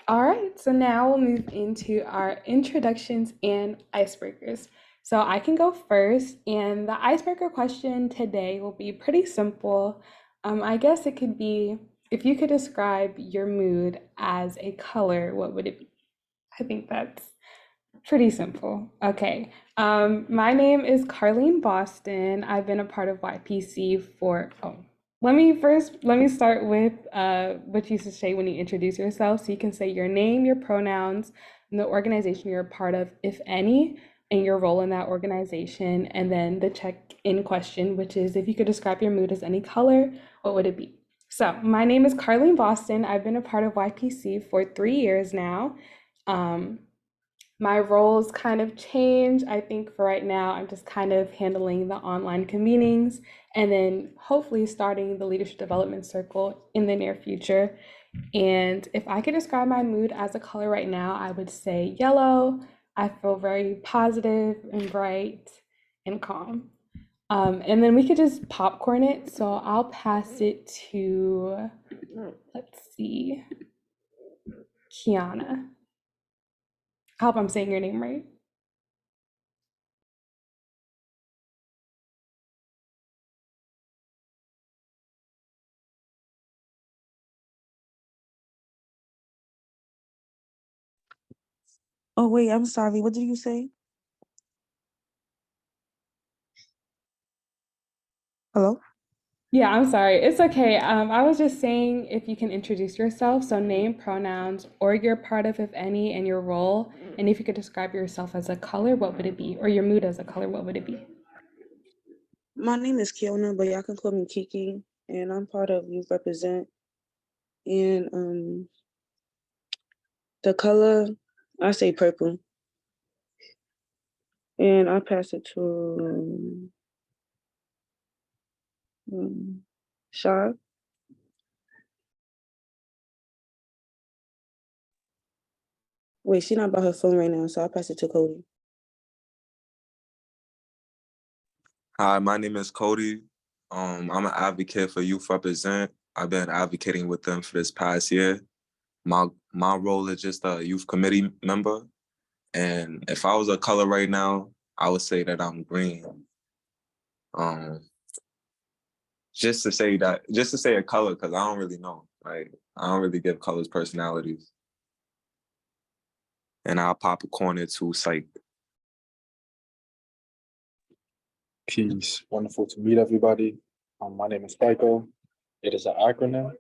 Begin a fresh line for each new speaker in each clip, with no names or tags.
All right, so now we'll move into our introductions and icebreakers. So I can go first, and the icebreaker question today will be pretty simple. I guess it could be if you could describe your mood as a color, what would it be? I think that's pretty simple. Okay. My name is Carlene Boston. I've been a part of YPC for, let me start with what you should say when you introduce yourself. So you can say your name, your pronouns, and the organization you're a part of, if any, and your role in that organization. And then the check-in question, which is if you could describe your mood as any color, what would it be? So my name is Carlene Boston. I've been a part of YPC for 3 years now. Um, my roles kind of change. I think for right now, I'm just kind of handling the online convenings and then hopefully starting the leadership development circle in the near future. And if I could describe my mood as a color right now, I would say yellow. I feel very positive and bright and calm. And then we could just popcorn it. So I'll pass it to, let's see, Kiana. I hope I'm saying your name right.
Oh wait, I'm sorry. What did you say? Hello?
Yeah, I'm sorry. It's okay. I was just saying if you can introduce yourself, so name, pronouns, or you're part of, if any, and your role. And if you could describe yourself as a color, what would it be? Or your mood as a color, what would it be?
My name is Kiona, but y'all can call me Kiki, and I'm part of Youth Represent. And the color, I say purple, and I pass it to Shar. Wait, she's not by her phone right now, so I'll pass it to Cody.
Hi, my name is Cody. I'm an advocate for Youth Represent. I've been advocating with them for this past year. My role is just a youth committee member. And if I was a color right now, I would say that I'm green. Um, just to say a color, because I don't really know. Like, I don't really give colors personalities. And I'll pop a corner to psych.
Peace. Wonderful to meet everybody. My name is FICO. It is an acronym.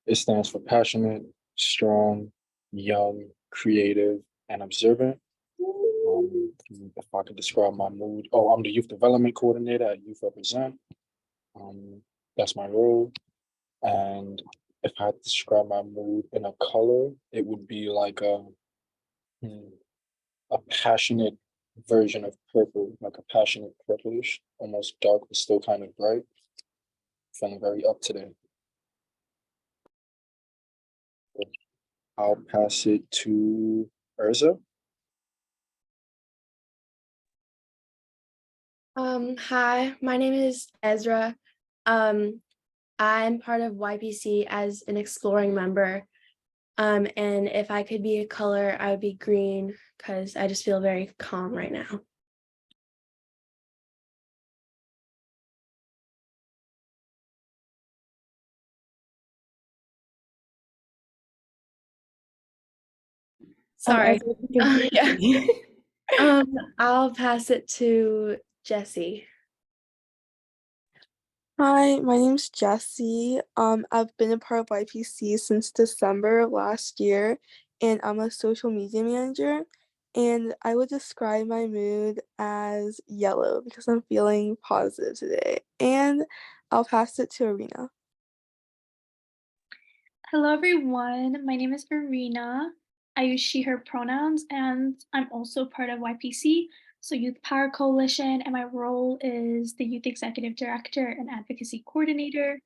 It stands for passionate, strong, young, creative, and observant. If I could describe my mood, I'm the youth development coordinator at Youth Represent. That's my role. And if I had to describe my mood in a color, it would be like hmm, a passionate version of purple, like a passionate purplish, almost dark but still kind of bright. Feeling very up today. I'll pass it to Urza.
Hi, my name is Ezra. Um, I'm part of YPC as an exploring member. And if I could be a color, I would be green because I just feel very calm right now. Sorry.
Ezra, if you can
Yeah.
repeat.
I'll pass it to Jesse.
Hi, my name's Jessie. I've been a part of YPC since December of last year, and I'm a social media manager. And I would describe my mood as yellow because I'm feeling positive today. And I'll pass it to Arena.
Hello, everyone. My name is Arena. I use she, her pronouns, and I'm also part of YPC, so Youth Power Coalition, and my role is the Youth Executive Director and Advocacy Coordinator.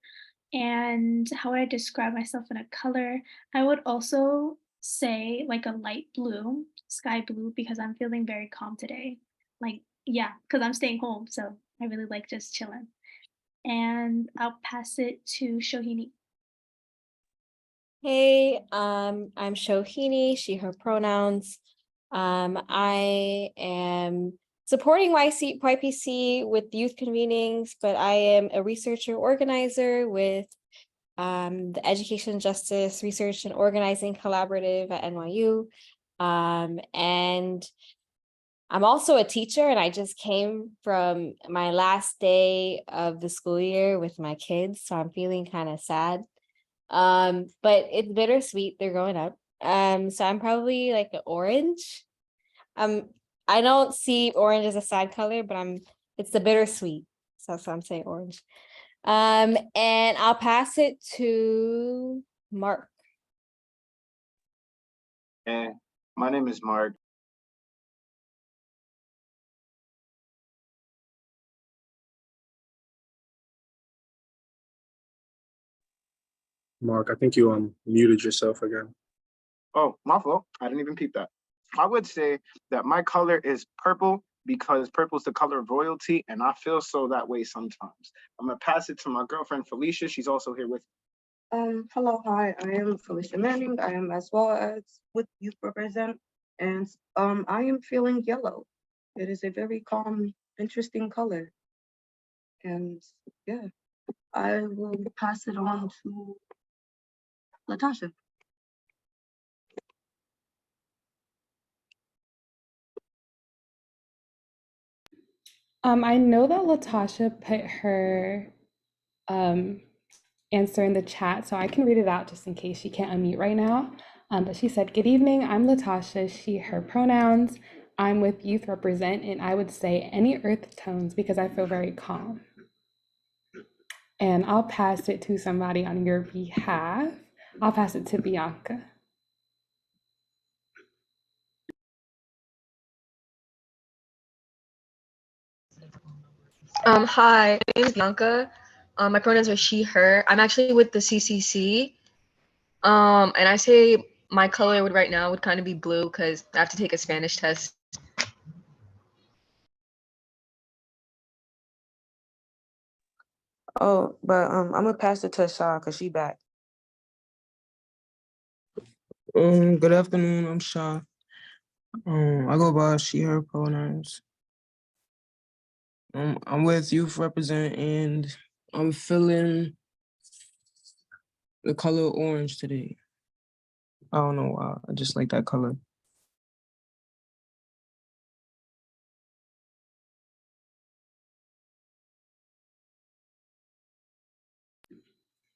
And how would I describe myself in a color? I would also say like a light blue, sky blue, because I'm feeling very calm today. Like, yeah, because I'm staying home, so I really like just chilling. And I'll pass it to Shohini.
Hey, I'm Shohini, she, her pronouns. I am supporting YPC with youth convenings, but I am a researcher organizer with the Education Justice Research and Organizing Collaborative at NYU. And I'm also a teacher, and I just came from my last day of the school year with my kids, so I'm feeling kind of sad. But it's bittersweet, they're growing up. So I'm probably like an orange. Um, I don't see orange as a sad color, but it's the bittersweet. So I'm saying orange. And I'll pass it to Mark.
And my name is Mark.
Mark, I think you muted yourself again.
Oh, my fault. I didn't even peep that. I would say that my color is purple because purple is the color of royalty, and I feel so that way sometimes. I'm gonna pass it to my girlfriend Felicia. She's also here with me.
Hello, hi, I am Felicia Manning. I am as well as with Youth Represent, and I am feeling yellow. It is a very calm, interesting color. And yeah, I will pass it on to Latasha.
I know that Latasha put her answer in the chat, so I can read it out just in case she can't unmute right now. But she said, "Good evening, I'm Latasha, she, her pronouns. I'm with Youth Represent, and I would say any earth tones because I feel very calm." And I'll pass it to somebody on your behalf. I'll pass it to Bianca.
Hi, my name is Bianca. My pronouns are she, her. I'm actually with the CCC. And I say my color would right now would kind of be blue because I have to take a Spanish test.
Oh, but I'm gonna pass it to Sha because she back.
Good afternoon, I'm Sha. I go by she, her pronouns. I'm with Youth Represent and I'm feeling the color orange today. I don't know why, I just like that color.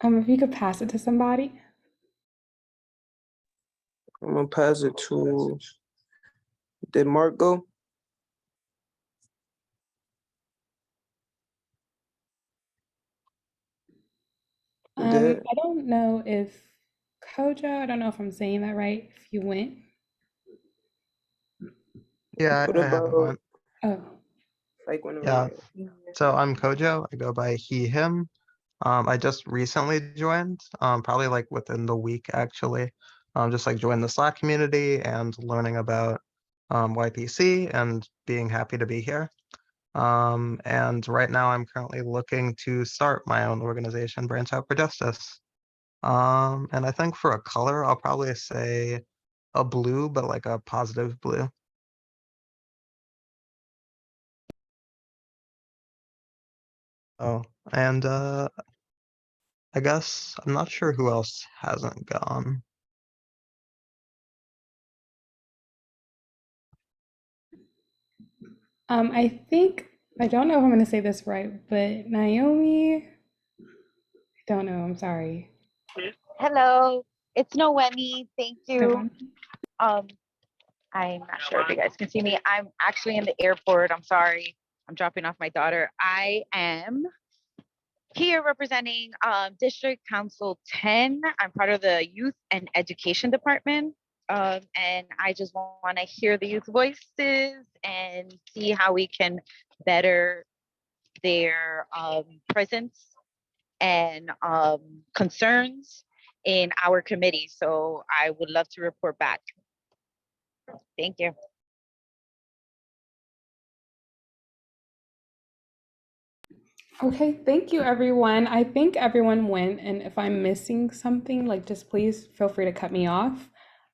If you could pass it to somebody.
I'm gonna pass it to, did Mark go? Did?
I don't know if Kojo, I don't know if I'm saying that right, if you went.
Yeah,
What
I haven't
about,
went.
Oh,
like whenever
Yeah,
you're
so I'm Kojo. I go by he, him. I just recently joined, probably like within the week actually. Just like joined the Slack community and learning about YPC and being happy to be here. And right now I'm currently looking to start my own organization, Branch Out for Justice. And I think for a color, I'll probably say a blue, but like a positive blue. Oh, and I guess I'm not sure who else hasn't gone.
I think, I don't know if I'm going to say this right, but Naomi, I don't know, I'm sorry.
Hello, it's Noemi. Thank you.
Devon.
I'm not sure if you guys can see me. I'm actually in the airport. I'm sorry. I'm dropping off my daughter. I am here representing District Council 10. I'm part of the Youth and Education Department. And I just want to hear the youth voices and see how we can better their presence and concerns in our committee. So I would love to report back. Thank you.
Okay, thank you, everyone. I think everyone went, and if I'm missing something, like just please feel free to cut me off.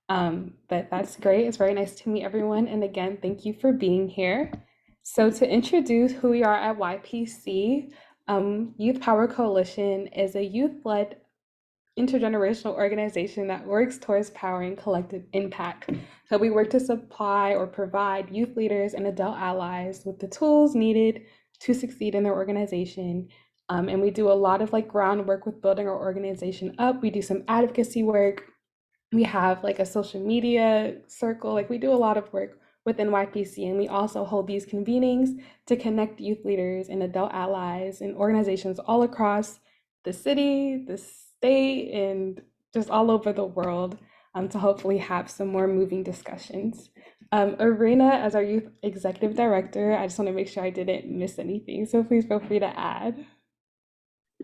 But that's great. It's very nice to meet everyone. And again, thank you for being here. So to introduce who we are at YPC, Youth Power Coalition is a youth-led intergenerational organization that works towards powering collective impact. So we work to supply or provide youth leaders and adult allies with the tools needed to succeed in their organization. And we do a lot of like groundwork with building our organization up. We do some advocacy work. We have like a social media circle. Like we do a lot of work within YPC, and we also hold these convenings to connect youth leaders and adult allies and organizations all across the city, the state, and just all over the world, to hopefully have some more moving discussions. Arena, as our youth executive director, I just want to make sure I didn't miss anything. So please feel free to add.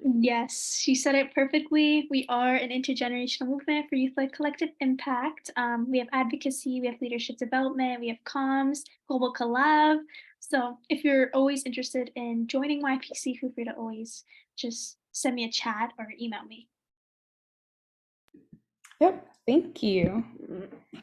Yes, she said it perfectly. We are an intergenerational movement for youth-led collective impact. We have advocacy, we have leadership development, we have comms, global collab. So if you're always interested in joining YPC, feel free to always just send me a chat or email me.
Yep, thank you.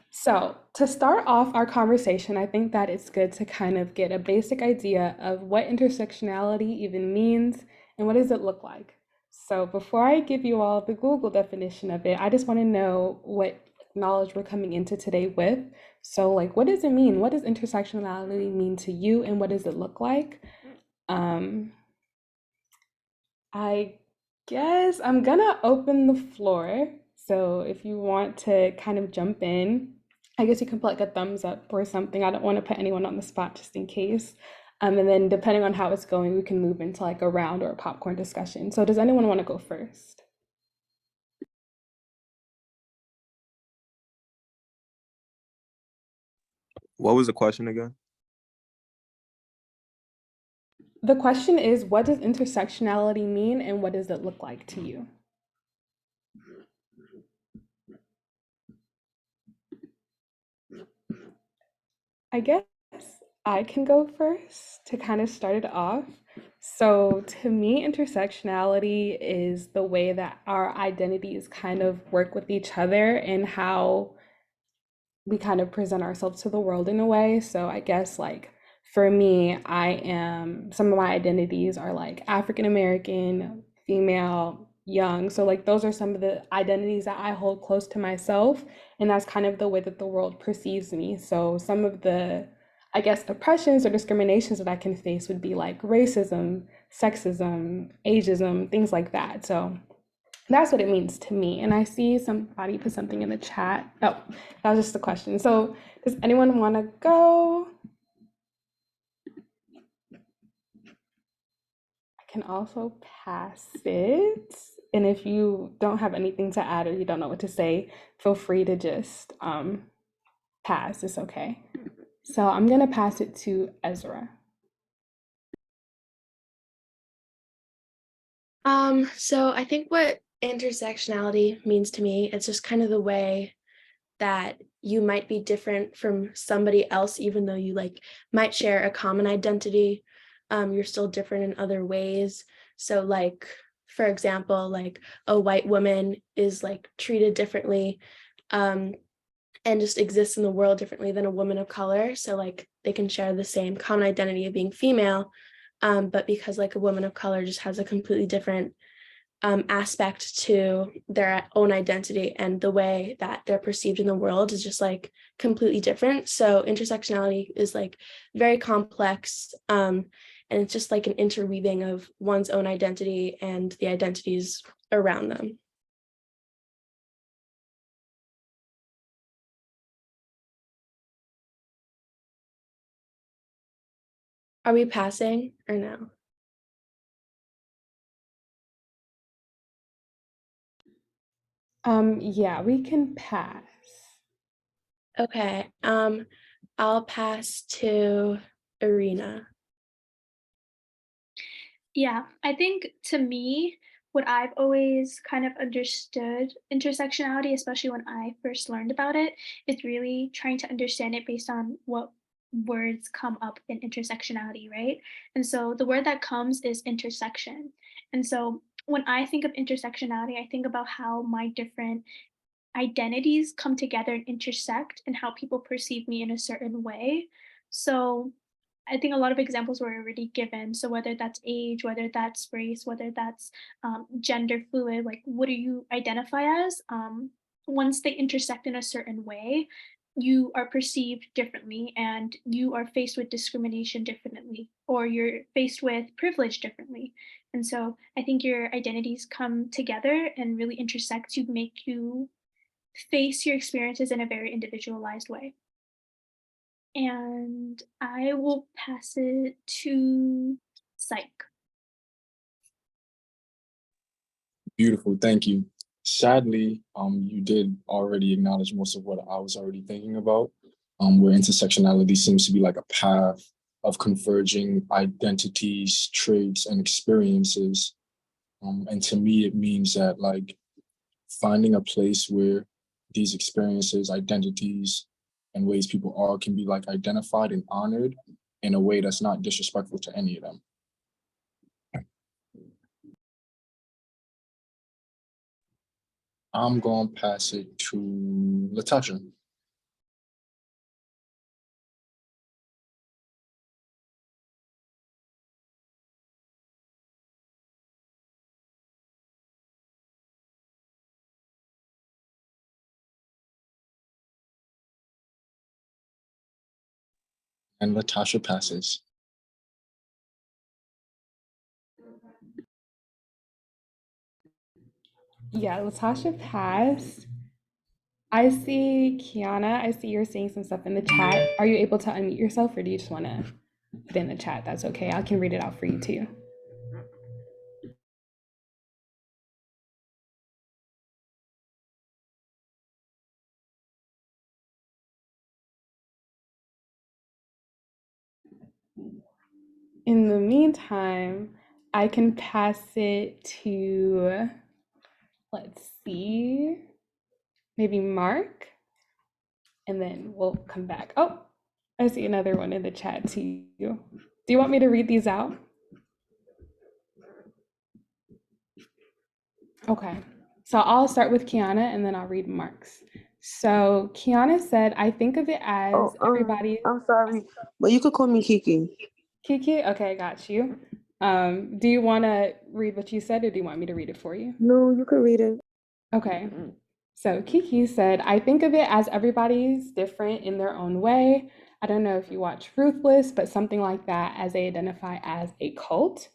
So, to start off our conversation, I think that it's good to kind of get a basic idea of what intersectionality even means and what does it look like. So, before I give you all the Google definition of it, I just want to know what knowledge we're coming into today with. So, like, what does it mean? What does intersectionality mean to you, and what does it look like? Um, I guess I'm gonna open the floor. So if you want to kind of jump in, I guess you can put like a thumbs up or something. I don't want to put anyone on the spot just in case. And then depending on how it's going, we can move into like a round or a popcorn discussion. So does anyone want to go first?
What was the question again?
The question is, what does intersectionality mean and what does it look like to you? I guess I can go first to kind of start it off. So, to me, intersectionality is the way that our identities kind of work with each other and how we kind of present ourselves to the world in a way. So I guess like for me, I am some of my identities are like African American, female, young. So like those are some of the identities that I hold close to myself, and that's kind of the way that the world perceives me. So some of the I guess oppressions or discriminations that I can face would be like racism, sexism, ageism, things like that. So that's what it means to me. And I see somebody put something in the chat. Oh, that was just a question. So does anyone want to go? I can also pass it. And if you don't have anything to add or you don't know what to say, feel free to just pass. It's okay. So I'm going to pass it to Ezra.
So I think what intersectionality means to me, it's just kind of the way that you might be different from somebody else, even though you like might share a common identity. You're still different in other ways. So like, for example, like a white woman is like treated differently, and just exists in the world differently than a woman of color. So like they can share the same common identity of being female, but because like a woman of color just has a completely different aspect to their own identity, and the way that they're perceived in the world is just like completely different. So intersectionality is like very complex, and it's just like an interweaving of one's own identity and the identities around them. Are we passing or no?
Yeah, we can pass.
Okay, I'll pass to Arena.
Yeah, I think to me, what I've always kind of understood intersectionality, especially when I first learned about it, is really trying to understand it based on what words come up in intersectionality, right? And so the word that comes is intersection. And so when I think of intersectionality, I think about how my different identities come together and intersect and how people perceive me in a certain way. So I think a lot of examples were already given. So whether that's age, whether that's race, whether that's gender fluid, like what do you identify as? Once they intersect in a certain way, you are perceived differently and you are faced with discrimination differently, or you're faced with privilege differently. And so I think your identities come together and really intersect to make you face your experiences in a very individualized way. And I will pass it to Psych.
Beautiful, thank you. Sadly, you did already acknowledge most of what I was already thinking about, where intersectionality seems to be like a path of converging identities, traits, and experiences. And to me, it means that like finding a place where these experiences, identities, and ways people are can be like identified and honored in a way that's not disrespectful to any of them. I'm going to pass it to Latasha. And Latasha passes.
Yeah, Latasha passed. I see Kiana. I see you're saying some stuff in the chat. Are you able to unmute yourself or do you just want to put it in the chat? That's okay. I can read it out for you too. In the meantime, I can pass it to, let's see, maybe Mark, and then we'll come back. Oh, I see another one in the chat too. Do you want me to read these out? Okay, so I'll start with Kiana and then I'll read Mark's. So Kiana said, I think of it as everybody.
I'm sorry, but you could call me Kiki.
Kiki, okay, got you. Do you want to read what you said or do you want me to read it for you?
No, you could read it.
Okay. So Kiki said, I think of it as everybody's different in their own way. I don't know if you watch Ruthless, but something like that as they identify as a cult.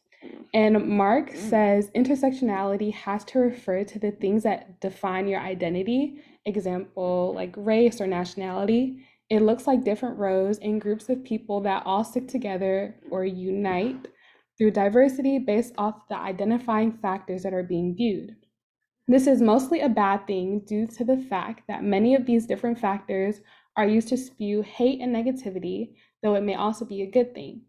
And Mark says intersectionality has to refer to the things that define your identity, example, like race or nationality. It looks like different rows and groups of people that all stick together or unite through diversity based off the identifying factors that are being viewed. This is mostly a bad thing due to the fact that many of these different factors are used to spew hate and negativity, though it may also be a good thing.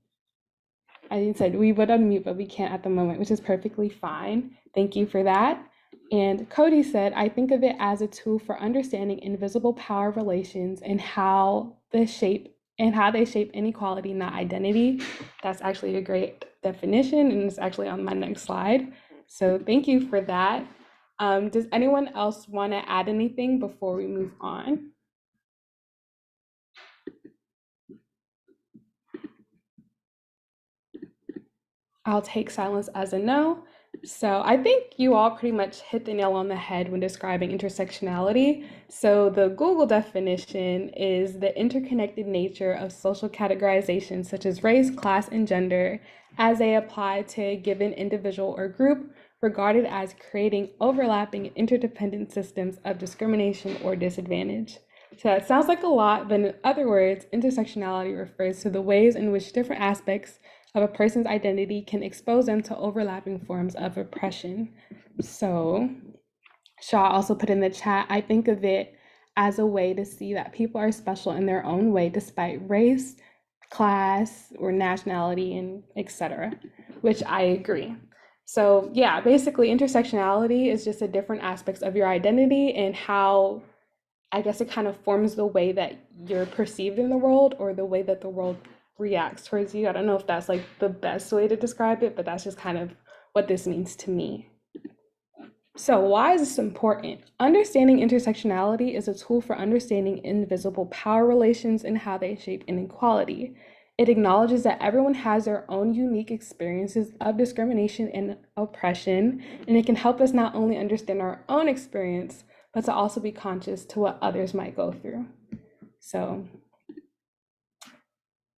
I said we would unmute, but we can't at the moment, which is perfectly fine. Thank you for that. And Cody said, I think of it as a tool for understanding invisible power relations and how they shape inequality, not identity. That's actually a great definition, and it's actually on my next slide. So thank you for that. Does anyone else want to add anything before we move on? I'll take silence as a no. So I think you all pretty much hit the nail on the head when describing intersectionality. So the Google definition is the interconnected nature of social categorizations such as race, class, and gender as they apply to a given individual or group, regarded as creating overlapping interdependent systems of discrimination or disadvantage. So that sounds like a lot, but in other words, intersectionality refers to the ways in which different aspects of a person's identity can expose them to overlapping forms of oppression. So Shaw also put in the chat, I think of it as a way to see that people are special in their own way despite race, class, or nationality, and etc., which I agree. So yeah, basically intersectionality is just a different aspects of your identity and how I guess it kind of forms the way that you're perceived in the world or the way that the world reacts towards you. I don't know if that's like the best way to describe it, but that's just kind of what this means to me. So, why is this important? Understanding intersectionality is a tool for understanding invisible power relations and how they shape inequality. It acknowledges that everyone has their own unique experiences of discrimination and oppression, and it can help us not only understand our own experience, but to also be conscious to what others might go through. So,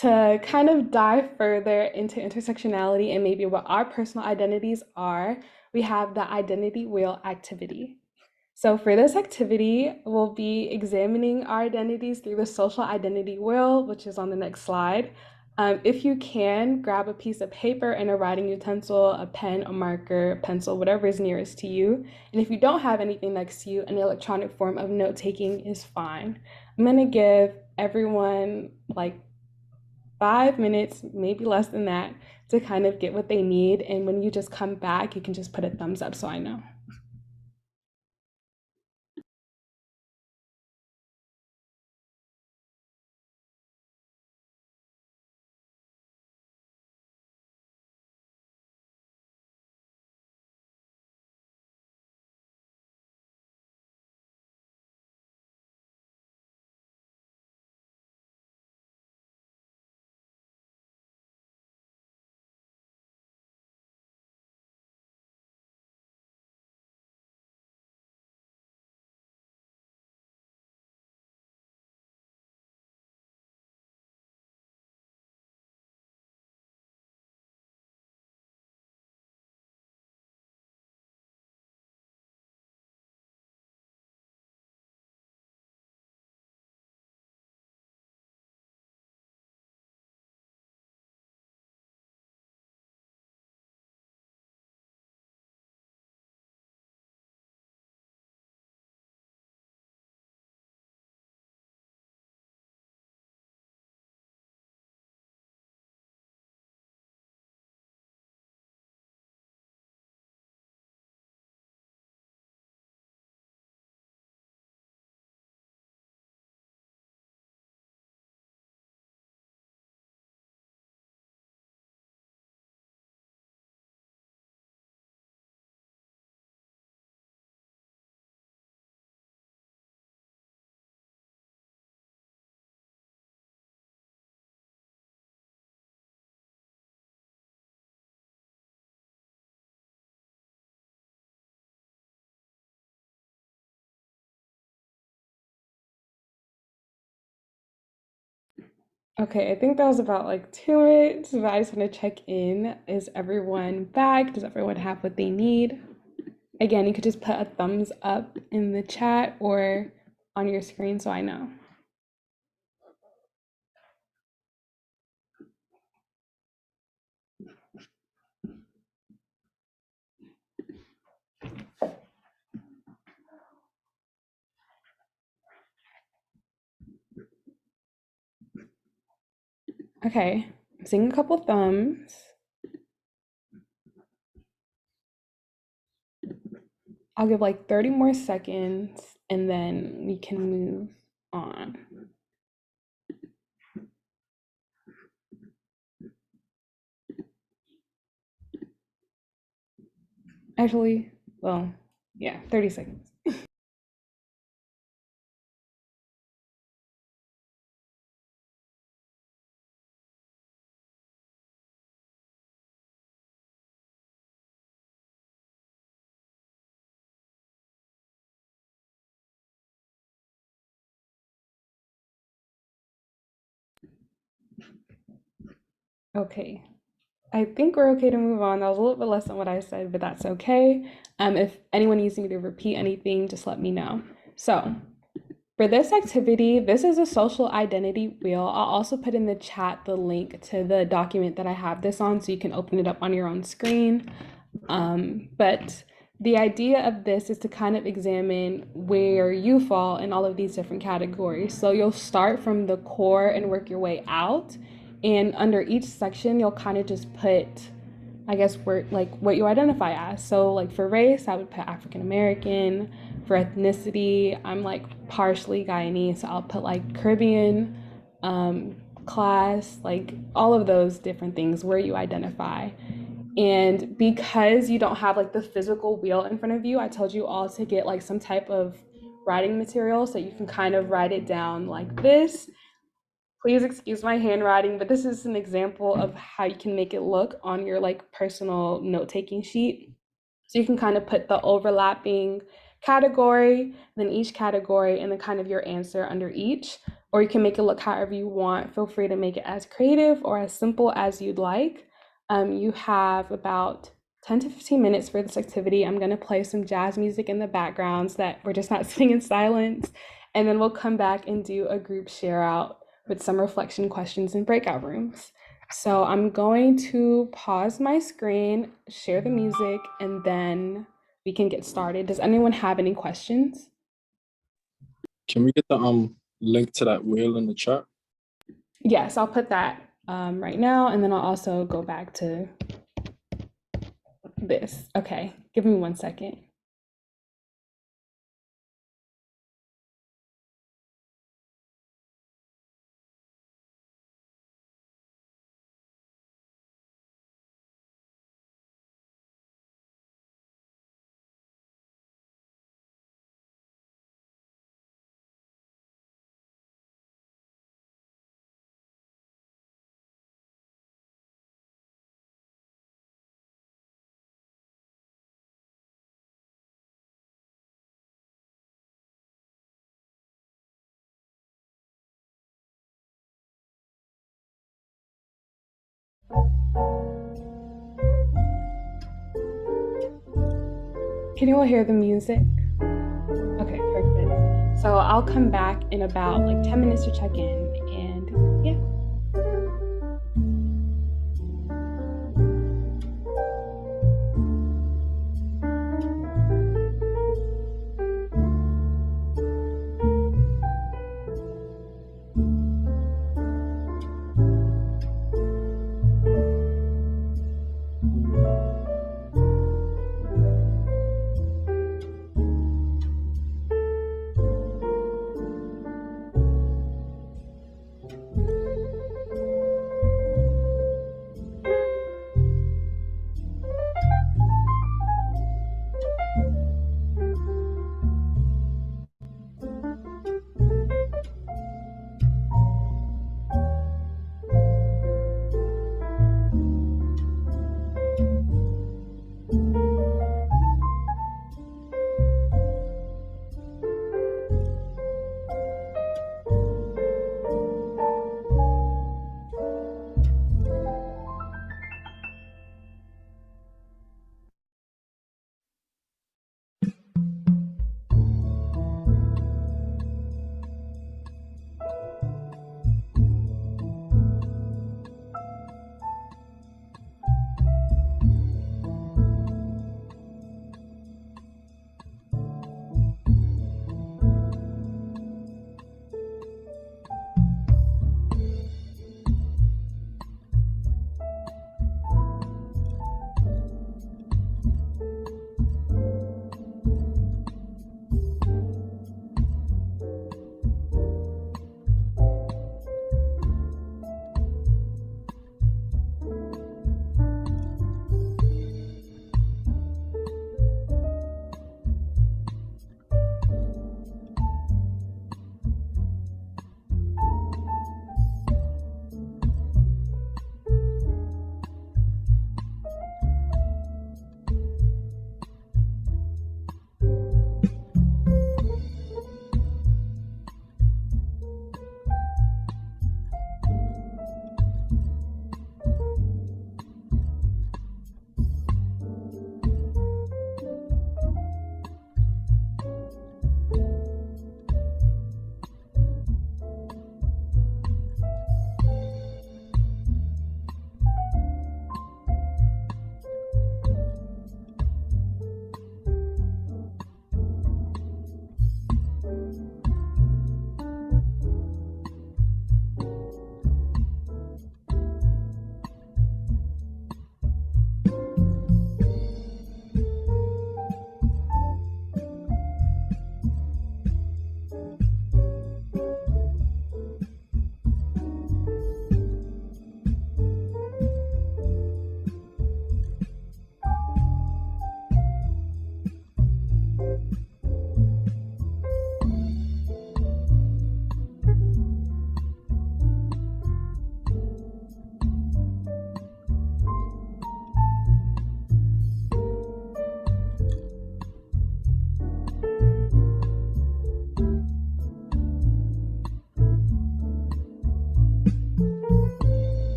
to kind of dive further into intersectionality and maybe what our personal identities are, we have the identity wheel activity. So for this activity, we'll be examining our identities through the social identity wheel, which is on the next slide. If you can, grab a piece of paper and a writing utensil, a pen, a marker, pencil, whatever is nearest to you. And if you don't have anything next to you, an electronic form of note-taking is fine. I'm gonna give everyone like 5 minutes, maybe less than that, to kind of get what they need. And when you just come back, you can just put a thumbs up so I know. Okay, I think that was about like 2 minutes, but I just want to check in. Is everyone back? Does everyone have what they need? Again, you could just put a thumbs up in the chat or on your screen so I know. Okay, I'm seeing a couple thumbs. I'll give like 30 more seconds and then we can move on. Actually, well, yeah, 30 seconds. Okay, I think we're okay to move on. That was a little bit less than what I said, but that's okay. If anyone needs me to repeat anything, just let me know. So, for this activity, this is a social identity wheel. I'll also put in the chat the link to the document that I have this on so you can open it up on your own screen. But the idea of this is to kind of examine where you fall in all of these different categories. So you'll start from the core and work your way out. And under each section, you'll kind of just put, I guess, where like what you identify as. So like for race, I would put African American. For ethnicity, I'm like partially Guyanese, so I'll put like Caribbean, class, like all of those different things where you identify. And because you don't have like the physical wheel in front of you, I told you all to get like some type of writing material so you can kind of write it down like this. Please excuse my handwriting, but this is an example of how you can make it look on your like personal note-taking sheet. So you can kind of put the overlapping category, then each category, and then kind of your answer under each. Or you can make it look however you want. Feel free to make it as creative or as simple as you'd like. You have about 10 to 15 minutes for this activity. I'm going to play some jazz music in the background so that we're just not sitting in silence. And then we'll come back and do a group share out with some reflection questions in breakout rooms. So I'm going to pause my screen, share the music, and then we can get started. Does anyone have any questions?
Can we get the link to that wheel in the chat?
Yes, I'll put that right now, and then I'll also go back to this. Okay, give me 1 second. Can you all hear the music? Okay, perfect. So I'll come back in about like 10 minutes to check in, and yeah.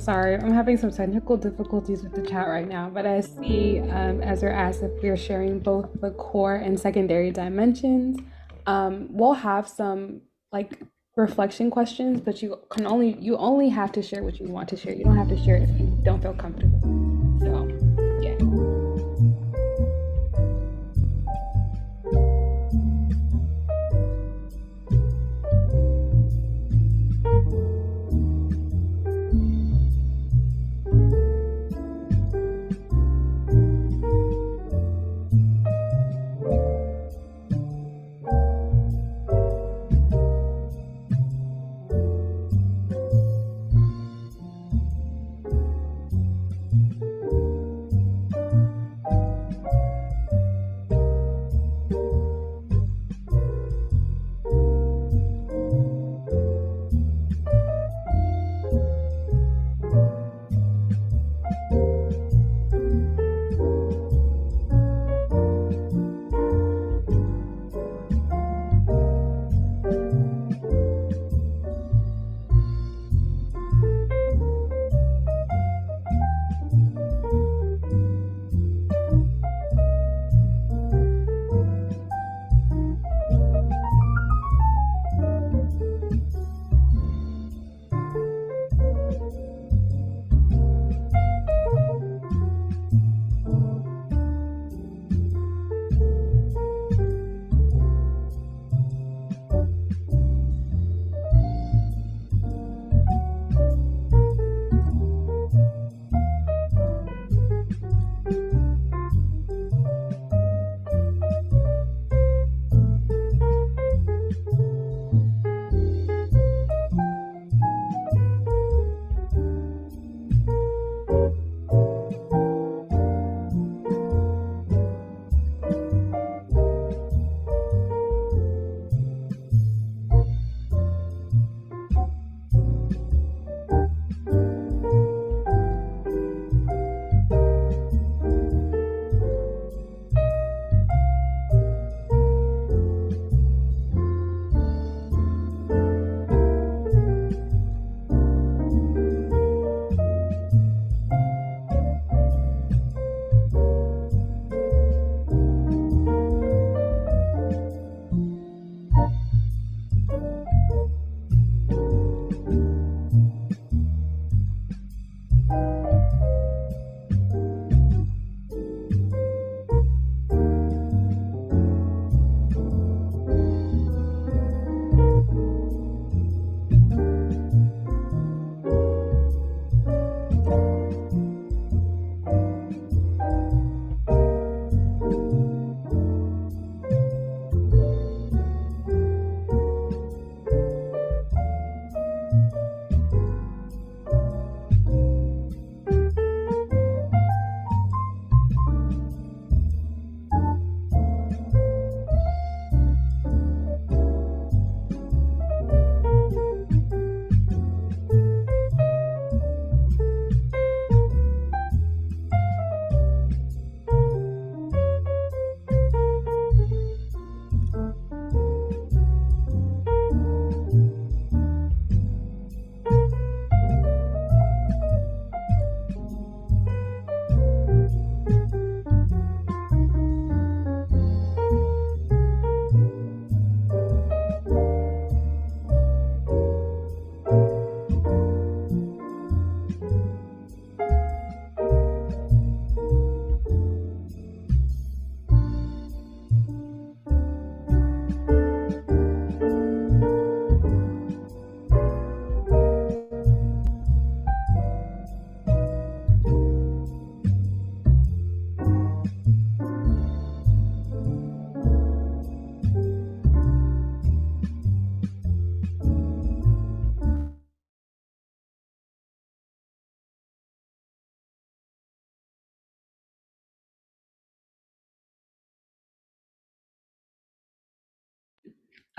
sorry. I'm having some technical difficulties with the chat right now, but I see Ezra asked if we're sharing both the core and secondary dimensions. We'll have some like reflection questions, but you only have to share what you want to share. You don't have to share it if you don't feel comfortable. So, yeah.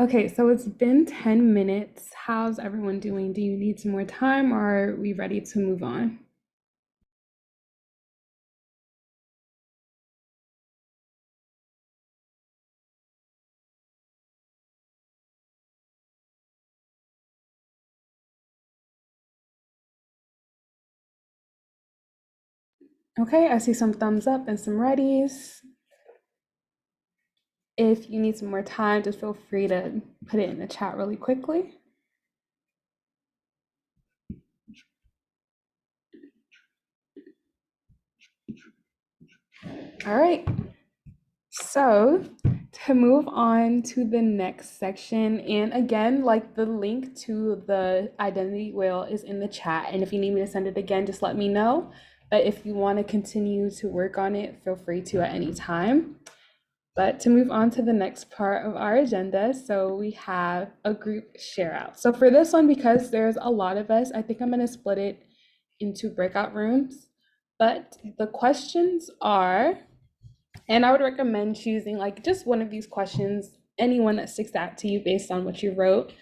Okay, so it's been 10 minutes. How's everyone doing? Do you need some more time or are we ready to move on? Okay, I see some thumbs up and some readies. If you need some more time, just feel free to put it in the chat really quickly. All right. So to move on to the next section, and again, like the link to the identity wheel is in the chat. And if you need me to send it again, just let me know. But if you want to continue to work on it, feel free to at any time. But to move on to the next part of our agenda, so we have a group share out. So for this one, because there's a lot of us, I think I'm going to split it into breakout rooms. But the questions are, and I would recommend choosing like just one of these questions, anyone that sticks out to you based on what you wrote.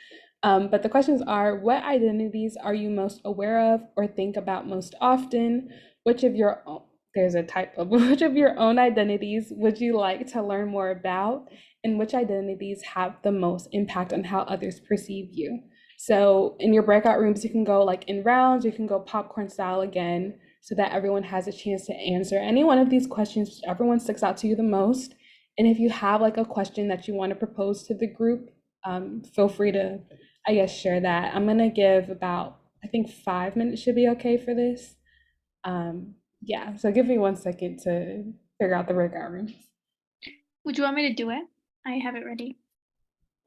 But the questions are, what identities are you most aware of or think about most often? Which of your own, there's a type of, which of your own identities would you like to learn more about? And which identities have the most impact on how others perceive you? So in your breakout rooms, you can go like in rounds, you can go popcorn style again, so that everyone has a chance to answer any one of these questions, whichever one sticks out to you the most. And if you have like a question that you want to propose to the group, feel free to, I guess, share that. I'm gonna give about, I think 5 minutes should be okay for this. Yeah, so give me 1 second to figure out the breakout rooms.
Would you want me to do it? I have it ready.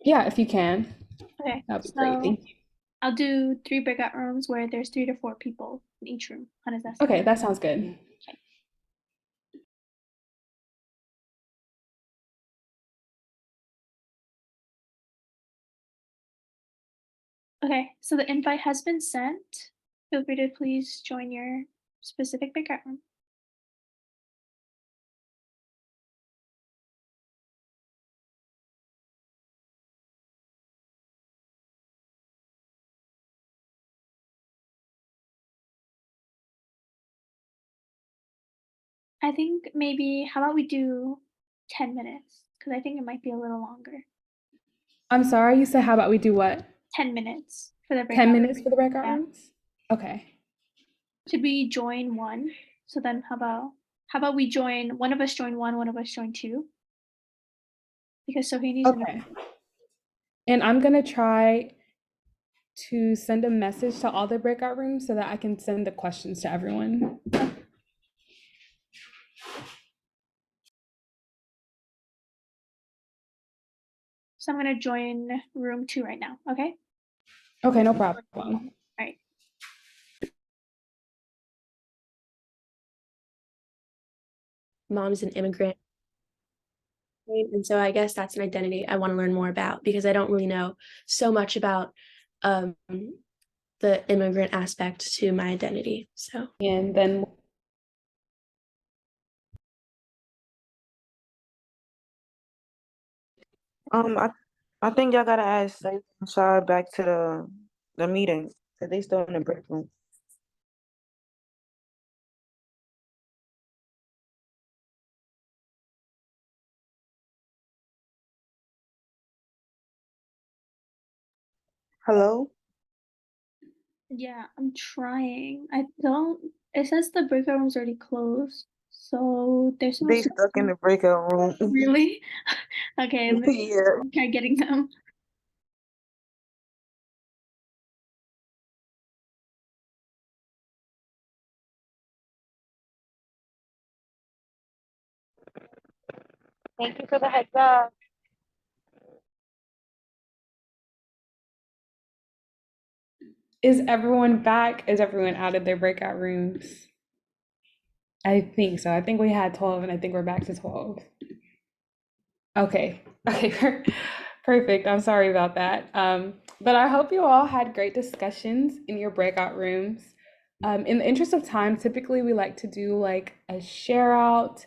Yeah, if you can,
Okay,
that'd be great, thank you.
I'll do 3 breakout rooms where there's 3 to 4 people in each room. How does that sound?
Okay, that sounds good.
Okay, so the invite has been sent. Feel free to please join your specific breakout room. I think maybe, how about we do 10 minutes? Because I think it might be a little longer.
I'm sorry, you said how about we do what?
10 minutes for the breakout
10 minutes for the breakout
Yeah.
rooms? Okay.
Should we join one? So then how about we join, one of us join one of us join two? Because Sohini's in
Okay. And I'm gonna try to send a message to all the breakout rooms so that I can send the questions to everyone.
So I'm gonna join room 2 right now, okay?
Okay, no problem.
All right.
Mom's an immigrant. And so I guess that's an identity I want to learn more about because I don't really know so much about the immigrant aspect to my identity. So
And then
I think y'all gotta add Safe and Shad back to the meeting. Cause they still in the break room. Hello?
Yeah, I'm trying. I don't, it says the breakout room's already closed. So there's no
They stuck in the breakout room.
Really? Okay, let me
Yeah.
try getting them.
Thank you for the heads up.
is everyone back? Is everyone out of their breakout rooms? I think so. I think we had 12 and I think we're back to 12. Okay. Okay. Perfect. I'm sorry about that. But I hope you all had great discussions in your breakout rooms. In the interest of time, typically we like to do like a share out,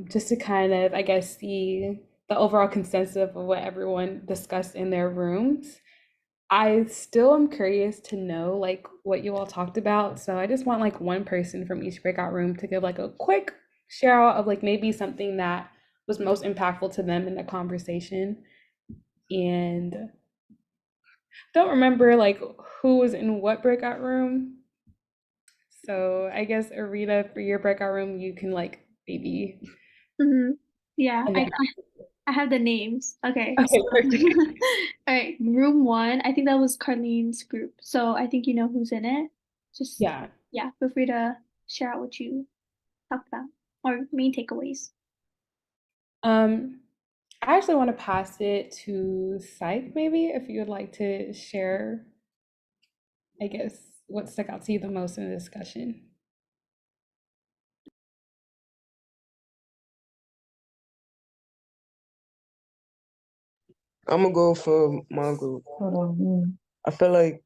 just to kind of, I guess, see the overall consensus of what everyone discussed in their rooms. I still am curious to know like what you all talked about. So I just want like one person from each breakout room to give like a quick share out of like maybe something that was most impactful to them in the conversation. And don't remember like who was in what breakout room. So I guess Arita, for your breakout room, you can like maybe.
Yeah,
And
I,
then,
I I have the names. Okay, so
okay, perfect.
all right, room one. I think that was Carlene's group. So I think you know who's in it. Just
Yeah.
yeah, feel free to share out what you talked about or main takeaways.
Um, I actually want to pass it to Psych, maybe, if you would like to share, I guess, what stuck out to you the most in the discussion.
I'm gonna go for my group.
Hold on.
I feel like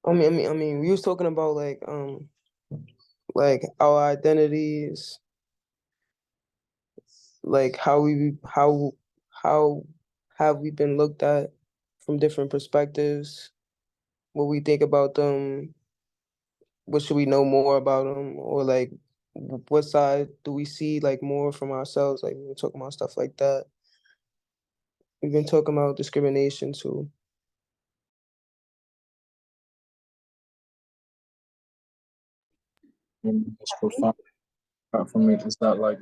we was talking about like our identities, like how have we been looked at from different perspectives, what we think about them, what should we know more about them, or like what side do we see like more from ourselves? Like we were talking about stuff like that. We've been talking about discrimination too.
And it's profound for me is that like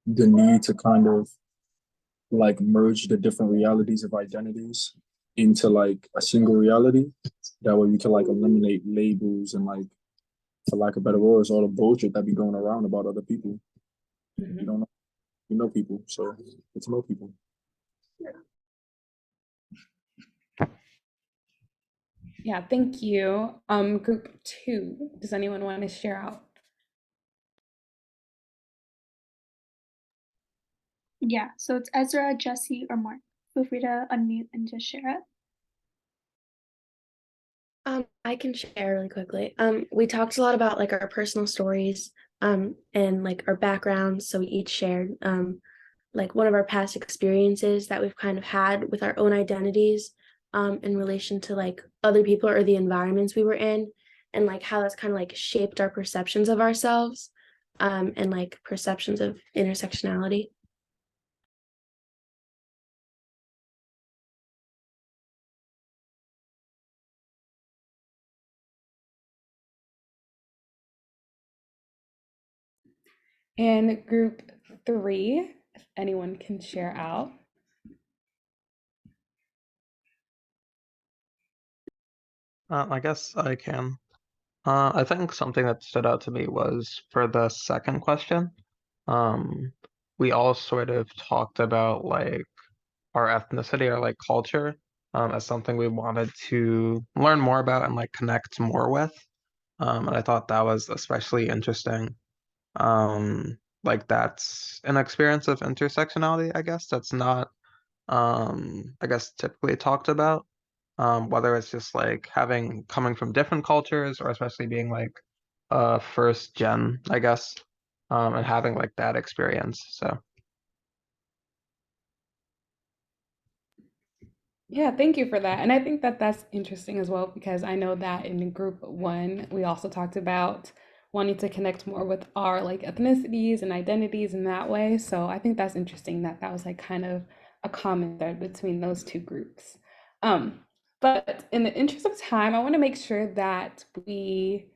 the need to kind of like merge the different realities of identities into like a single reality. That way we can like eliminate labels and like, for lack of better words, all the bullshit that be going around about other people. You don't know, you know people, so it's know people.
Yeah, thank you. Group two, does anyone want to share out?
Yeah, so it's Ezra, Jesse, or Mark. Feel free to unmute and just share it.
I can share really quickly. We talked a lot about like our personal stories, and like our backgrounds. So we each shared, like one of our past experiences that we've kind of had with our own identities, in relation to like other people or the environments we were in, and like how that's kind of like shaped our perceptions of ourselves, and like perceptions of intersectionality.
And group three, if anyone can share out.
I guess I can. I think something that stood out to me was for the second question. Um, we all sort of talked about like our ethnicity or like culture as something we wanted to learn more about and like connect more with. And I thought that was especially interesting. Like that's an experience of intersectionality, I guess, that's not I guess typically talked about. Whether it's just like having coming from different cultures or especially being like first gen, I guess, and having like that experience. So
Yeah, thank you for that. And I think that that's interesting as well because I know that in group one, we also talked about wanting to connect more with our like ethnicities and identities in that way. So I think that's interesting that that was like kind of a common thread between those two groups. Um, but in the interest of time, I want to make sure that we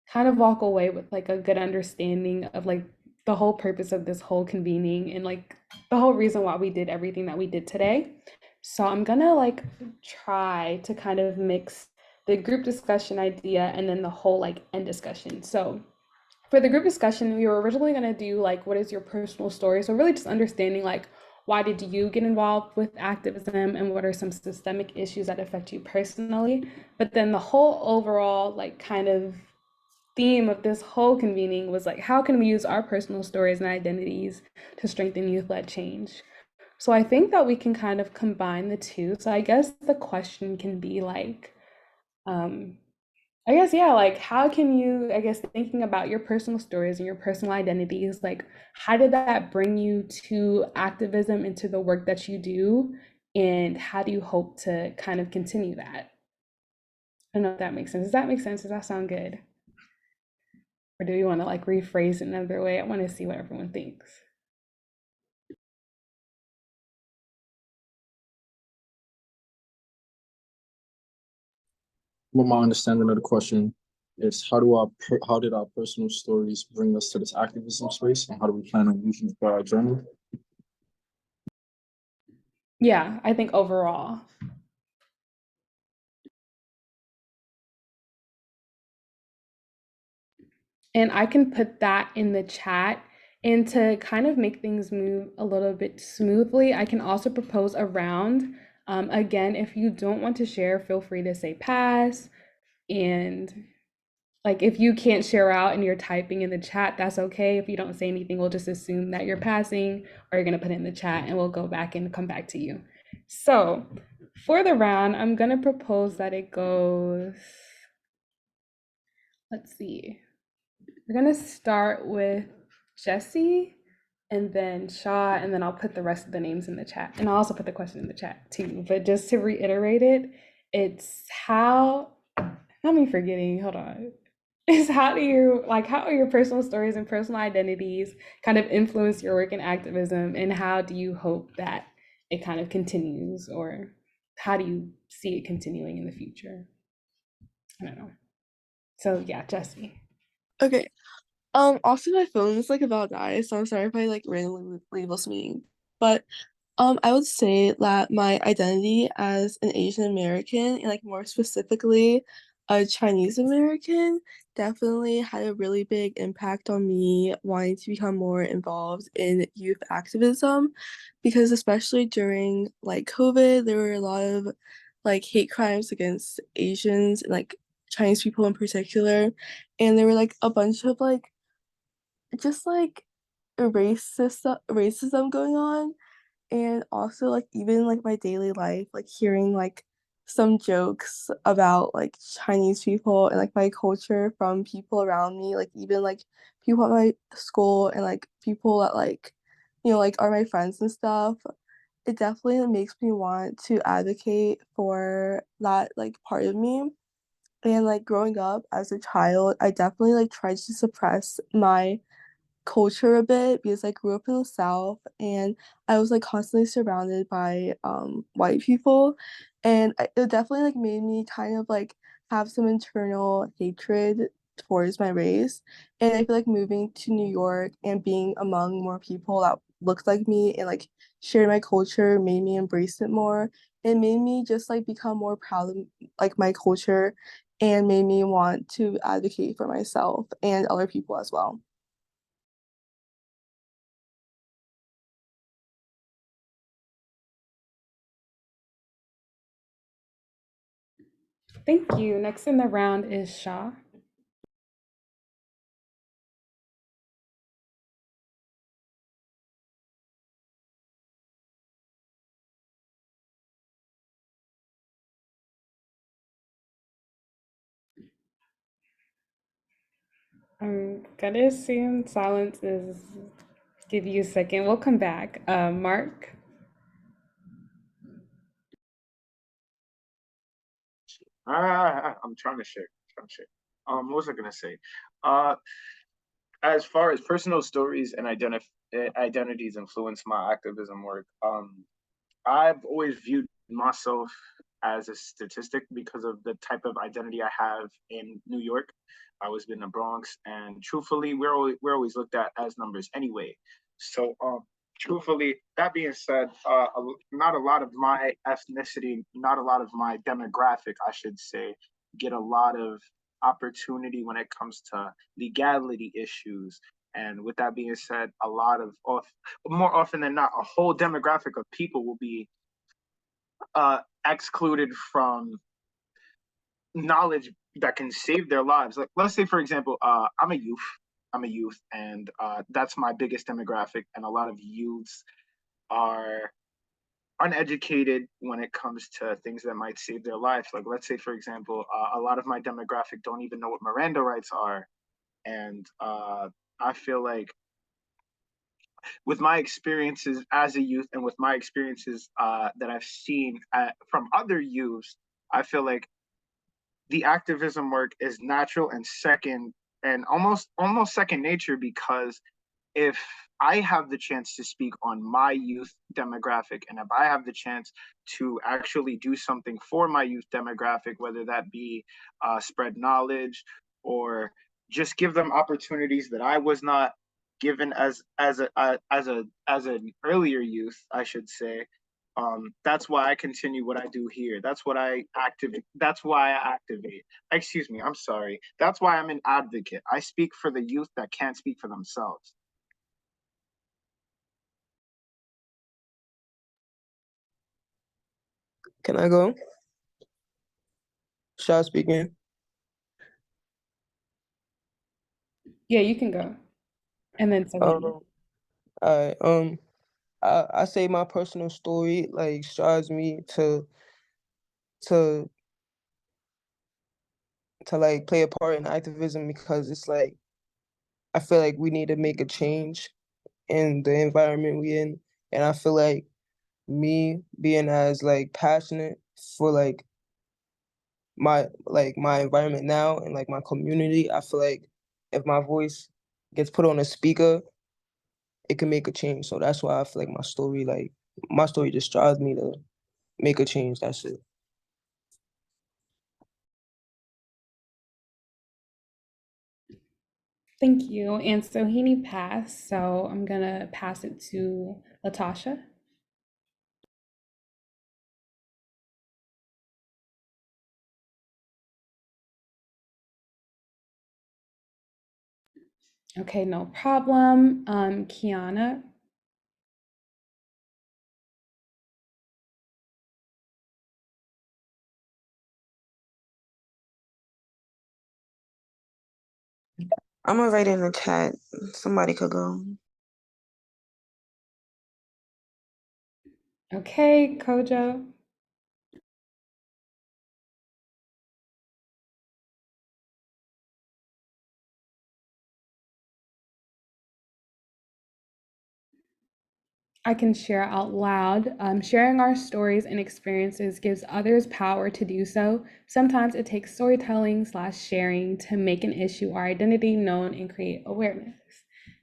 kind of walk away with like a good understanding of like the whole purpose of this whole convening and like the whole reason why we did everything that we did today. So I'm gonna like try to kind of mix the group discussion idea and then the whole like end discussion. So for the group discussion, we were originally gonna do like what is your personal story? So really just understanding like why did you get involved with activism and what are some systemic issues that affect you personally? But then the whole overall like kind of theme of this whole convening was like how can we use our personal stories and identities to strengthen youth-led change? So I think that we can kind of combine the two. So I guess the question can be like, um, I guess, yeah, like how can you, I guess, thinking about your personal stories and your personal identities, like how did that bring you to activism into the work that you do? And how do you hope to kind of continue that? I don't know if that makes sense. Does that make sense? Does that sound good? Or do we want to like rephrase it another way? I want to see what everyone thinks.
What my understanding of the question is how did our personal stories bring us to this activism space, and how do we plan on using it for our journey?
Yeah, I think overall. And I can put that in the chat. And to kind of make things move a little bit smoothly, I can also propose a round. Again, if you don't want to share, feel free to say pass. And like if you can't share out and you're typing in the chat, that's okay. If you don't say anything, we'll just assume that you're passing or you're gonna put it in the chat and we'll go back and come back to you. So for the round, I'm gonna propose that it goes, let's see. We're gonna start with Jesse and then Shaw, and then I'll put the rest of the names in the chat. And I'll also put the question in the chat too. But just to reiterate it, it's how me forgetting, hold on. Is how are your personal stories and personal identities kind of influence your work in activism, and how do you hope that it kind of continues, or how do you see it continuing in the future? I don't know. So yeah, Jesse.
Okay. Also my phone is like about to die, so I'm sorry if I like randomly leave this meeting. But I would say that my identity as an Asian American, and like more specifically a Chinese American, definitely had a really big impact on me wanting to become more involved in youth activism, because especially during like COVID, there were a lot of like hate crimes against Asians and like Chinese people in particular, and there were like a bunch of like just like racism going on. And also like even like my daily life, like hearing like some jokes about like Chinese people and like my culture from people around me, like even like people at my school and like people that like like are my friends and stuff, it definitely makes me want to advocate for that like part of me. And like growing up as a child, I definitely like tried to suppress my culture a bit because I grew up in the South and I was like constantly surrounded by white people, and it definitely like made me kind of like have some internal hatred towards my race. And I feel like moving to New York and being among more people that looked like me and like shared my culture made me embrace it more. It made me just like become more proud of like my culture, and made me want to advocate for myself and other people as well.
Thank you. Next in the round is Shaw. I'm gonna assume silence is, give you a second. We'll come back. Mark.
I'm trying to share. What was I gonna say? Uh, as far as personal stories and identities influence my activism work, I've always viewed myself as a statistic because of the type of identity I have in New York. I was in the Bronx, and truthfully, we're always looked at as numbers anyway. So, truthfully, that being said, not a lot of my ethnicity, not a lot of my demographic, I should say, get a lot of opportunity when it comes to legality issues. And with that being said, a lot of more often than not, a whole demographic of people will be excluded from knowledge that can save their lives. Like, let's say, for example, I'm a youth. And that's my biggest demographic. And a lot of youths are uneducated when it comes to things that might save their lives. Like, let's say, for example, a lot of my demographic don't even know what Miranda rights are. And I feel like with my experiences as a youth and with my experiences that I've seen from other youths, I feel like the activism work is natural and second and almost second nature, because if I have the chance to speak on my youth demographic, and if I have the chance to actually do something for my youth demographic, whether that be spread knowledge or just give them opportunities that I was not given as an earlier youth, I should say. That's why I continue what I do here. That's what I activate. That's why I activate. Excuse me. I'm sorry. That's why I'm an advocate. I speak for the youth that can't speak for themselves.
Can I go? Shah speaking.
Yeah, you can go. And then Sohini.
All right. I say my personal story like strives me to like play a part in activism because it's like I feel like we need to make a change in the environment we in, and I feel like me being as like passionate for my environment now and like my community, I feel like if my voice gets put on a speaker, it can make a change. So that's why I feel like my story just drives me to make a change. That's it.
Thank you. And Sohini passed, so I'm gonna pass it to Latasha. Okay, no problem. Kiana.
I'm gonna write in the chat. Somebody could go.
Okay, Kojo. I can share out loud. Sharing our stories and experiences gives others power to do so. Sometimes it takes storytelling slash sharing to make an issue or identity known and create awareness.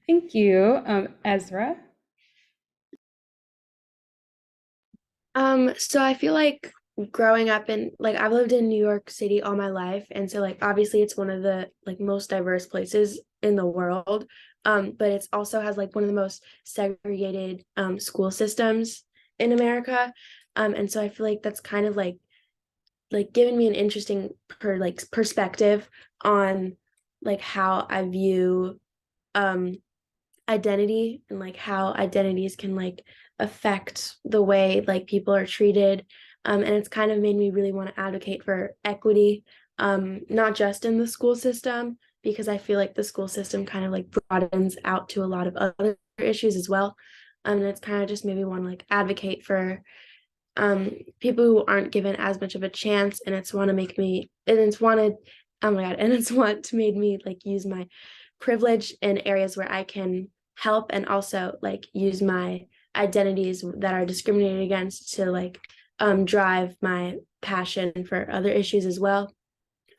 Thank you, Ezra.
So I feel like growing up in like I've lived in New York City all my life, and so like obviously it's one of the like most diverse places in the world. But it's also has like one of the most segregated school systems in America. And so I feel like that's kind of like given me an interesting perspective on like how I view um identity and like how identities can like affect the way like people are treated. And it's kind of made me really want to advocate for equity, not just in the school system, because I feel like the school system kind of like broadens out to a lot of other issues as well. And it's kind of just made me want to like advocate for people who aren't given as much of a chance, and it's wanted, oh my god, and it's what made me like use my privilege in areas where I can help, and also like use my identities that are discriminated against to like drive my passion for other issues as well.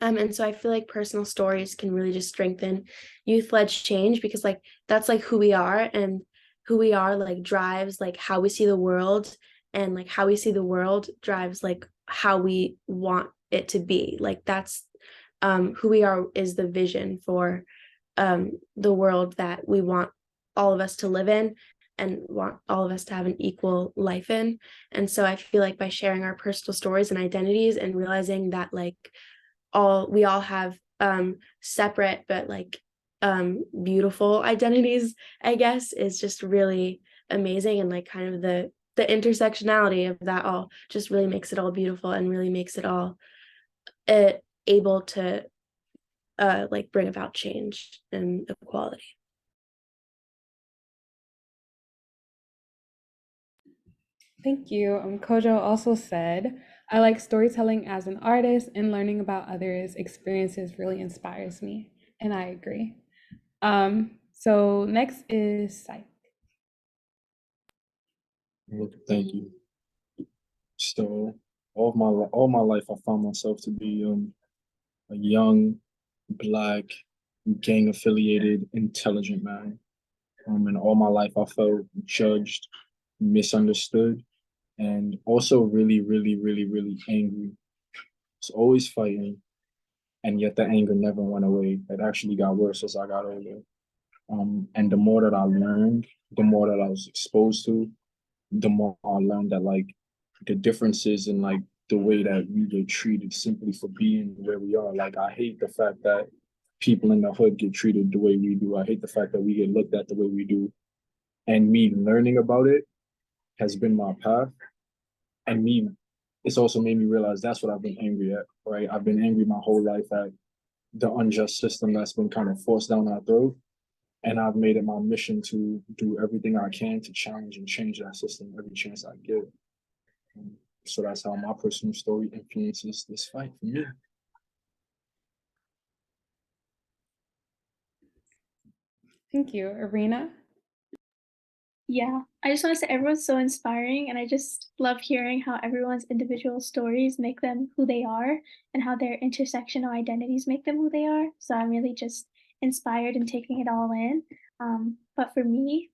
And so I feel like personal stories can really just strengthen youth-led change, because like that's like who we are, and who we are like drives like how we see the world, and like how we see the world drives like how we want it to be. Like that's who we are is the vision for the world that we want all of us to live in, and want all of us to have an equal life in. And so I feel like by sharing our personal stories and identities and realizing that like we all have separate but like beautiful identities, I guess, is just really amazing. And like kind of the intersectionality of that all just really makes it all beautiful, and really makes it all able to like bring about change and equality.
Thank you. Kojo also said, I like storytelling as an artist, and learning about others' experiences really inspires me. And I agree. So next is Sai.
Thank you. So all my life, I found myself to be a young, black, gang affiliated, intelligent man. And all my life, I felt judged, misunderstood, and also really, really, really, really angry. It's always fighting. and yet the anger never went away. It actually got worse as I got older. And the more that I learned, the more that I was exposed to, the more I learned that like the differences in like the way that we get treated simply for being where we are. Like I hate the fact that people in the hood get treated the way we do. I hate the fact that we get looked at the way we do. And me learning about it has been my path. And me, it's also made me realize that's what I've been angry at, right? I've been angry my whole life at the unjust system that's been kind of forced down our throat. And I've made it my mission to do everything I can to challenge and change that system every chance I get. So that's how my personal story influences this fight for me.
Thank you. Arena?
Yeah, I just want to say everyone's so inspiring, and I just love hearing how everyone's individual stories make them who they are and how their intersectional identities make them who they are. So I'm really just inspired and taking it all in. But for me,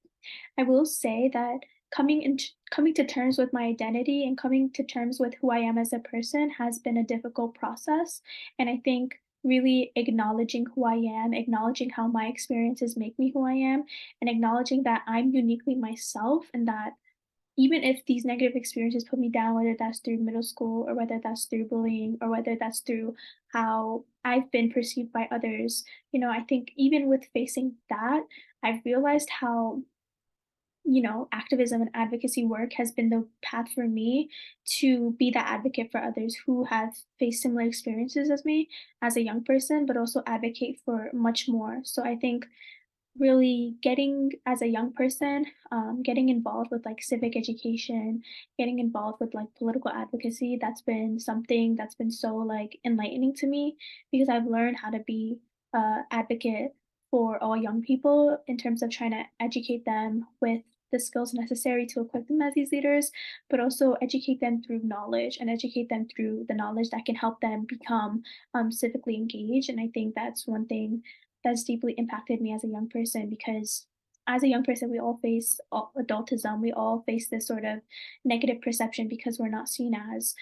I will say that coming to terms with my identity and coming to terms with who I am as a person has been a difficult process. And I think really acknowledging who I am, acknowledging how my experiences make me who I am, and acknowledging that I'm uniquely myself and that even if these negative experiences put me down, whether that's through middle school or whether that's through bullying or whether that's through how I've been perceived by others, I think even with facing that, I've realized how activism and advocacy work has been the path for me to be that advocate for others who have faced similar experiences as me as a young person, but also advocate for much more. So I think really getting as a young person, getting involved with like civic education, getting involved with like political advocacy, that's been something that's been so like enlightening to me because I've learned how to be advocate for all young people in terms of trying to educate them with the skills necessary to equip them as these leaders, but also educate them through knowledge and educate them through the knowledge that can help them become civically engaged. And I think that's one thing that's deeply impacted me as a young person because as a young person we all face adultism, we all face this sort of negative perception because we're not seen as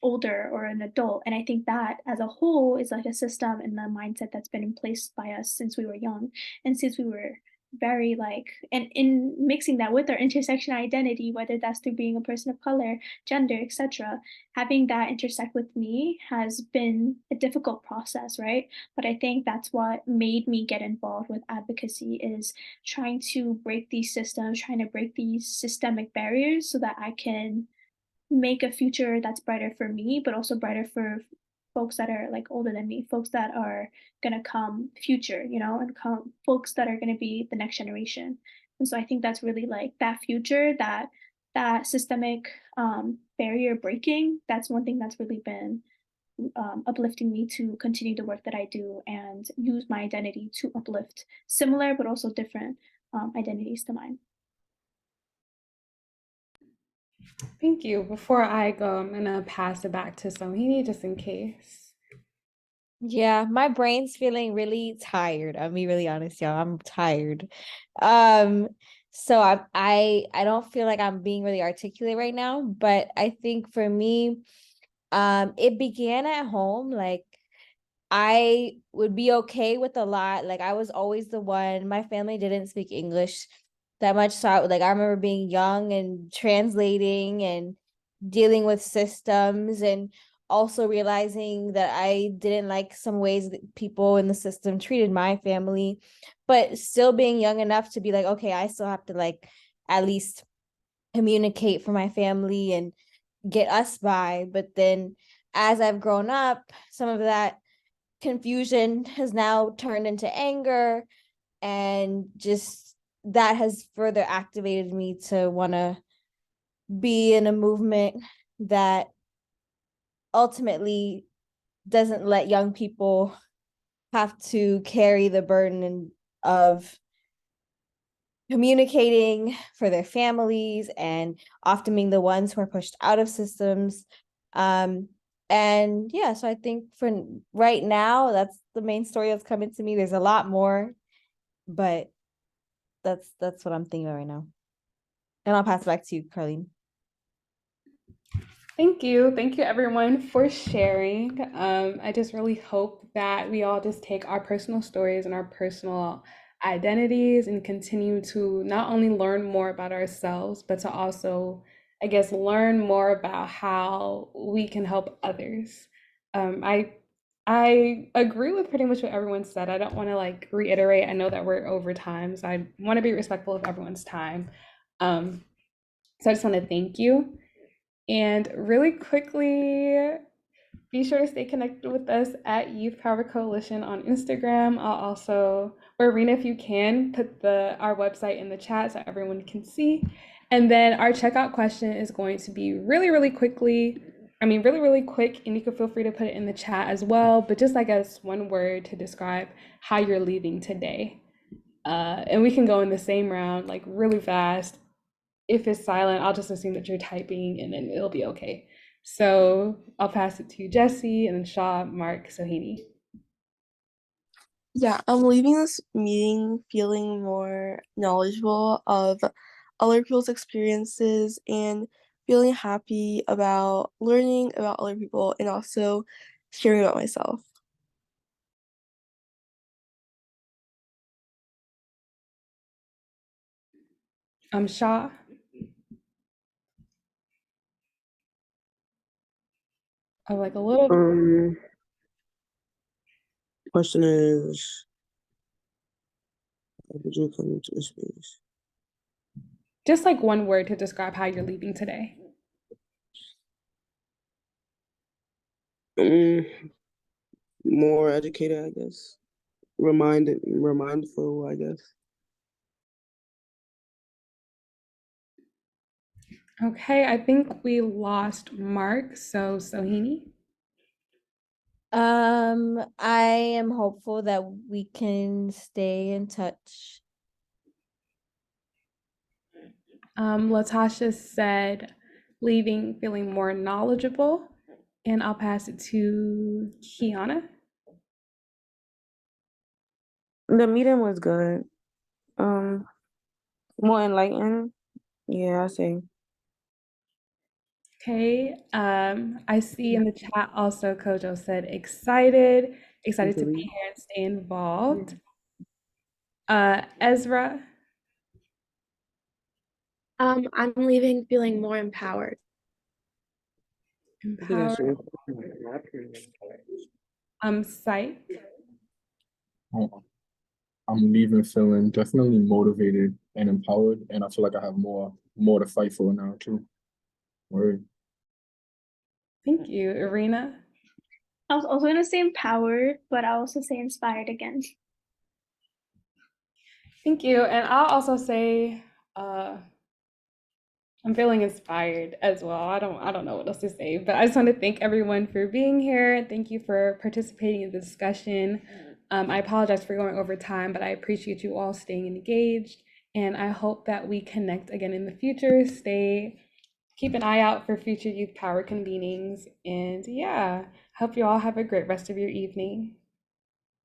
older or an adult, and I think that as a whole is like a system and the mindset that's been in place by us since we were young and since we were very like, and in mixing that with our intersectional identity, whether that's through being a person of color, gender, etc., having that intersect with me has been a difficult process, right? But I think that's what made me get involved with advocacy is trying to break these systems, trying to break these systemic barriers so that I can make a future that's brighter for me, but also brighter for folks that are like older than me, folks that are gonna come future, and come folks that are gonna be the next generation. And so I think that's really like that future, that systemic barrier breaking. That's one thing that's really been uplifting me to continue the work that I do and use my identity to uplift similar but also different identities to mine.
Thank you. Before I go, I'm gonna pass it back to Sohini just in case.
Yeah, my brain's feeling really tired. I'll be really honest, y'all. I'm tired. Um, so I don't feel like I'm being really articulate right now, but I think for me, it began at home. Like I would be okay with a lot. Like I was always the one. My family didn't speak English that much, so I remember being young and translating and dealing with systems and also realizing that I didn't like some ways that people in the system treated my family, but still being young enough to be like, okay, I still have to like at least communicate for my family and get us by. But then as I've grown up, some of that confusion has now turned into anger, and just that has further activated me to want to be in a movement that ultimately doesn't let young people have to carry the burden of communicating for their families and often being the ones who are pushed out of systems. And yeah, so I think for right now, that's the main story that's coming to me. There's a lot more, but that's what I'm thinking about right now. And I'll pass it back to you, Carlene.
Thank you. Thank you, everyone, for sharing. I just really hope that we all just take our personal stories and our personal identities and continue to not only learn more about ourselves, but to also, I guess, learn more about how we can help others. Um, I I agree with pretty much what everyone said. I don't want to like reiterate. I know that we're over time, so I want to be respectful of everyone's time. Um, so I just want to thank you. And really quickly, be sure to stay connected with us at Youth Power Coalition on Instagram. I'll also, or Rena, if you can, put our website in the chat so everyone can see. And then our checkout question is going to be really quick, and you can feel free to put it in the chat as well, but just like as one word to describe how you're leaving today. And we can go in the same round, like really fast. If it's silent, I'll just assume that you're typing and then it'll be okay. So I'll pass it to Jesse and then Shaw, Mark, Sohini.
Yeah, I'm leaving this meeting feeling more knowledgeable of other people's experiences and feeling happy about learning about other people and also hearing about myself.
Shaw. Oh, like a little.
Question is, how did you come into this space?
Just like one word to describe how you're leaving today.
More educated, I guess. Remindful, I guess.
Okay, I think we lost Mark, so Sohini.
I am hopeful that we can stay in touch.
Latasha said leaving feeling more knowledgeable, and I'll pass it to Kiana.
The meeting was good. Um, more enlightened. Yeah, I say.
Okay, I see in the chat also Kojo said excited to be here and stay involved. Ezra.
I'm leaving feeling more empowered.
Empowered. Sight.
I'm leaving feeling definitely motivated and empowered, and I feel like I have more to fight for now too. Word.
Thank you, Irina.
I was also going to say empowered, but I'll also say inspired again.
Thank you, and I'll also say I'm feeling inspired as well. I don't know what else to say, but I just want to thank everyone for being here. Thank you for participating in the discussion. I apologize for going over time, but I appreciate you all staying engaged, and I hope that we connect again in the future. Keep an eye out for future Youth Power convenings, and yeah, hope you all have a great rest of your evening.